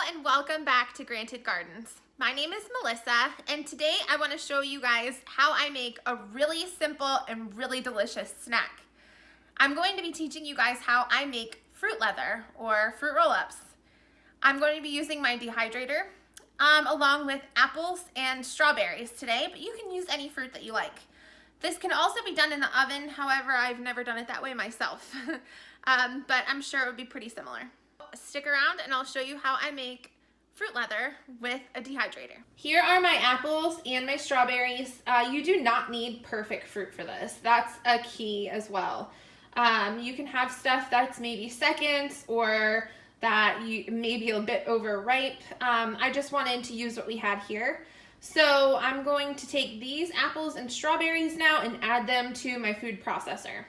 and welcome back to Granted Gardens. My name is Melissa, and today I want to show you guys how I make a really simple and really delicious snack. I'm going to be teaching you guys how I make fruit leather or fruit roll-ups. I'm going to be using my dehydrator along with apples and strawberries today, but you can use any fruit that you like. This can also be done in the oven, however, I've never done it that way myself, but I'm sure it would be pretty similar. Stick around and I'll show you how I make fruit leather with a dehydrator. Here are my apples and my strawberries. You do not need perfect fruit for this. That's a key as well. You can have stuff that's maybe seconds or that may be a bit overripe. I just wanted to use what we had here. So I'm going to take these apples and strawberries now and add them to my food processor.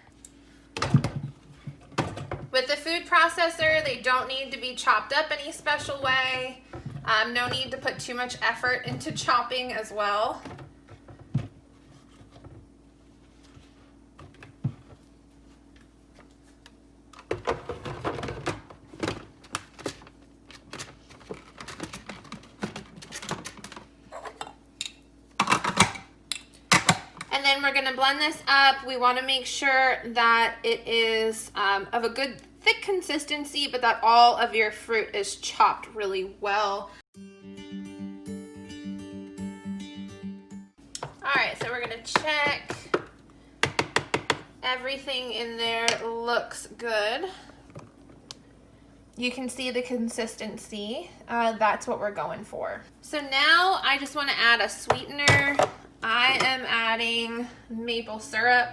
With the food processor, they don't need to be chopped up any special way. No need to put too much effort into chopping as well. And then we're gonna blend this up. We wanna make sure that it is of a good thick consistency, but that all of your fruit is chopped really well. All right, so we're gonna check. Everything in there looks good. You can see the consistency. That's what we're going for. So now I just wanna add a sweetener. I am adding maple syrup.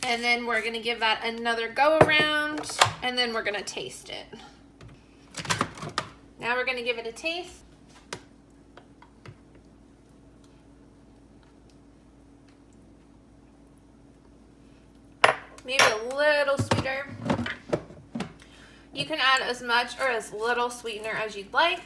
And then we're gonna give that another go around, and then we're gonna taste it. Now we're gonna give it a taste. Maybe a little sweeter. You can add as much or as little sweetener as you'd like.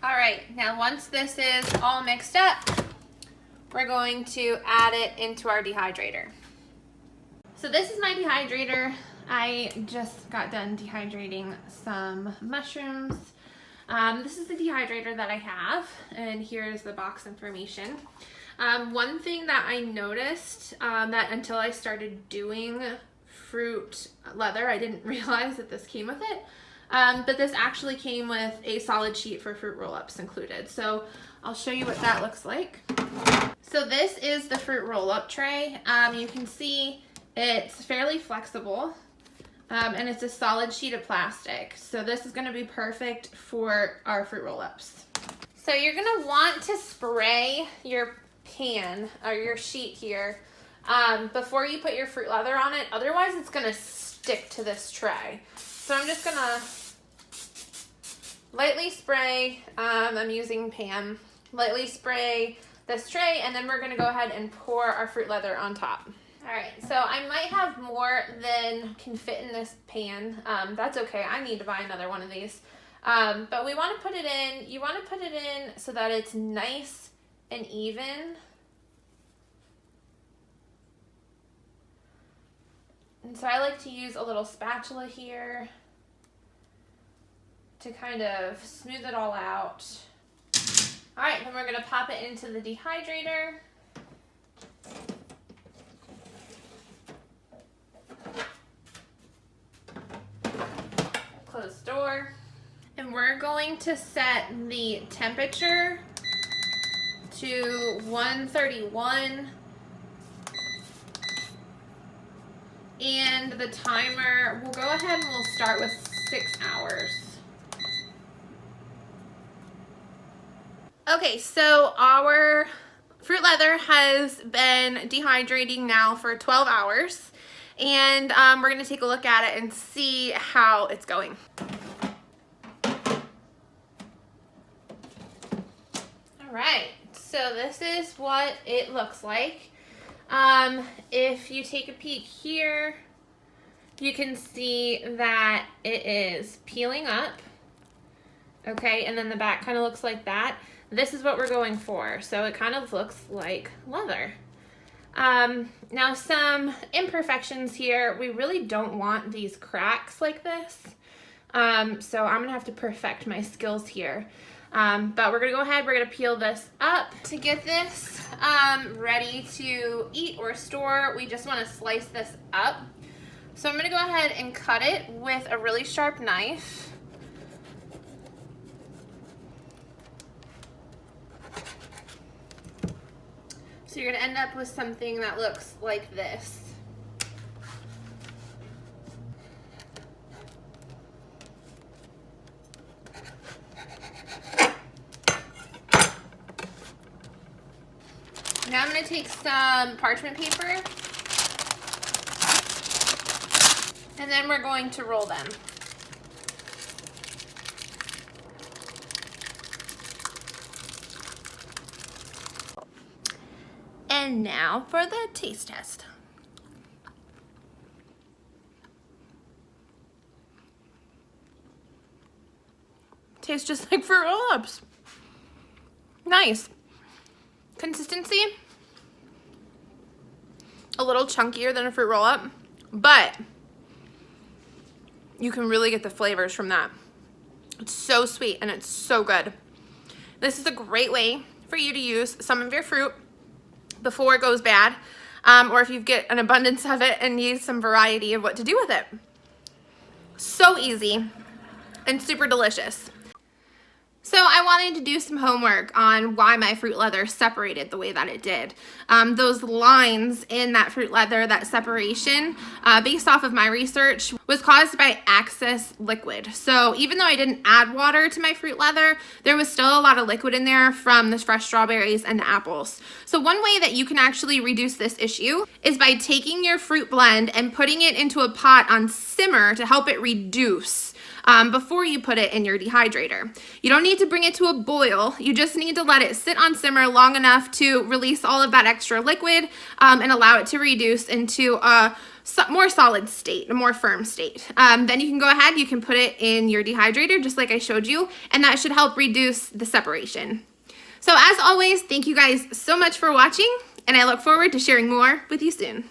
All right, now once this is all mixed up, we're going to add it into our dehydrator. So this is my dehydrator. I just got done dehydrating some mushrooms. This is the dehydrator that I have, and here's the box information. One thing that I noticed that until I started doing fruit leather, I didn't realize that this came with it. But this actually came with a solid sheet for fruit roll-ups included. So I'll show you what that looks like. So this is the fruit roll-up tray. You can see it's fairly flexible, and it's a solid sheet of plastic. So this is gonna be perfect for our fruit roll-ups. So you're gonna want to spray your pan or your sheet here before you put your fruit leather on it. Otherwise it's gonna stick to this tray. So I'm just gonna lightly spray, I'm using Pam, lightly spray this tray, and then we're gonna go ahead and pour our fruit leather on top. All right, so I might have more than can fit in this pan. That's okay, I need to buy another one of these. But we wanna put it in, you wanna put it in so that it's nice and even. And so I like to use a little spatula here to kind of smooth it all out. All right, then we're gonna pop it into the dehydrator. Close the door. And we're going to set the temperature to 131. And the timer, we'll go ahead and we'll start with 6 hours. Okay, so our fruit leather has been dehydrating now for 12 hours. And we're gonna take a look at it and see how it's going. All right, so this is what it looks like. If you take a peek here, you can see that it is peeling up. Okay, and then the back kind of looks like that. This is what we're going for. So it kind of looks like leather. Now some imperfections here. We really don't want these cracks like this. So I'm gonna have to perfect my skills here. But we're gonna go ahead, we're gonna peel this up. To get this ready to eat or store, we just wanna slice this up. So I'm gonna go ahead and cut it with a really sharp knife. So you're gonna end up with something that looks like this. Now I'm gonna take some parchment paper, and then we're going to roll them. And now for the taste test. Tastes just like fruit roll-ups. Nice. Consistency, a little chunkier than a fruit roll-up, but you can really get the flavors from that. It's so sweet and it's so good. This is a great way for you to use some of your fruit before it goes bad, or if you get an abundance of it and need some variety of what to do with it. So easy and super delicious. So I wanted to do some homework on why my fruit leather separated the way that it did. Those lines in that fruit leather, that separation, based off of my research, was caused by excess liquid. So even though I didn't add water to my fruit leather, there was still a lot of liquid in there from the fresh strawberries and the apples. So one way that you can actually reduce this issue is by taking your fruit blend and putting it into a pot on simmer to help it reduce. Before you put it in your dehydrator. You don't need to bring it to a boil. You just need to let it sit on simmer long enough to release all of that extra liquid and allow it to reduce into a more solid state, a more firm state. Then you can go ahead, you can put it in your dehydrator just like I showed you, and that should help reduce the separation. So as always, thank you guys so much for watching, and I look forward to sharing more with you soon.